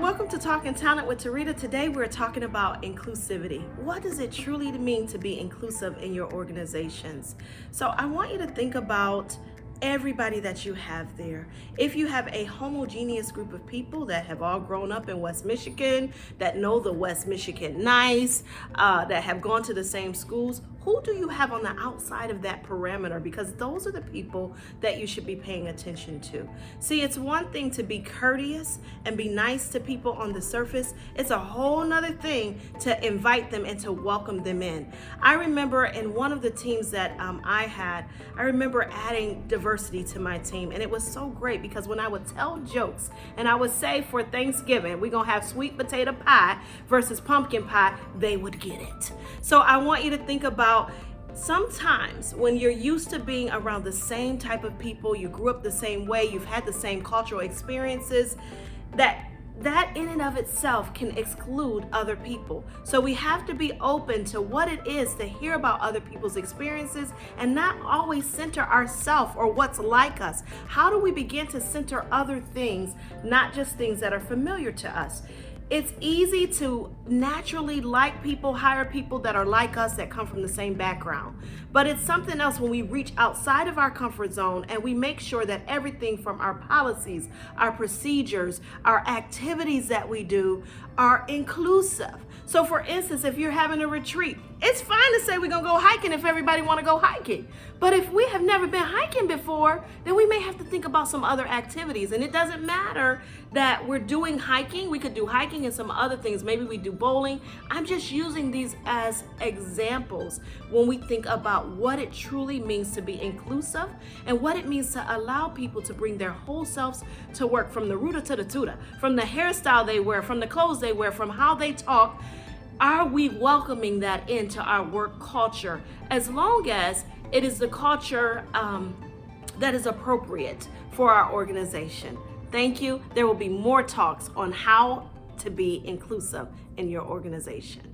welcome to Talking Talent with TaRita. Today we're talking about inclusivity. What does it truly mean to be inclusive in your organizations? So I want you to think about everybody that you have there. If you have a homogeneous group of people that have all grown up in West Michigan, that know the West Michigan nice, that have gone to the same schools, who do you have on the outside of that parameter? Because those are the people that you should be paying attention to. See, it's one thing to be courteous and be nice to people on the surface. It's a whole nother thing to invite them and to welcome them in. I remember in one of the teams that I remember adding diversity to my team, and it was so great because when I would tell jokes and I would say for Thanksgiving, we're gonna have sweet potato pie versus pumpkin pie, they would get it. So I want you to think about sometimes when you're used to being around the same type of people, you grew up the same way, you've had the same cultural experiences, that in and of itself can exclude other people. So we have to be open to what it is to hear about other people's experiences and not always center ourselves or what's like us. How do we begin to center other things, not just things that are familiar to us? It's easy to naturally like people, hire people that are like us, that come from the same background. But it's something else when we reach outside of our comfort zone and we make sure that everything from our policies, our procedures, our activities that we do are inclusive. So for instance, if you're having a retreat, it's fine to say we're gonna go hiking if everybody wanna go hiking. But if we have never been hiking before, then we may have to think about some other activities. And it doesn't matter that we're doing hiking. We could do hiking and some other things. Maybe we do bowling. I'm just using these as examples when we think about what it truly means to be inclusive and what it means to allow people to bring their whole selves to work, from the rooter to the tutor, from the hairstyle they wear, from the clothes they wear, from how they talk. Are we welcoming that into our work culture, as long as it is the culture that is appropriate for our organization? Thank you. There will be more talks on how to be inclusive in your organization.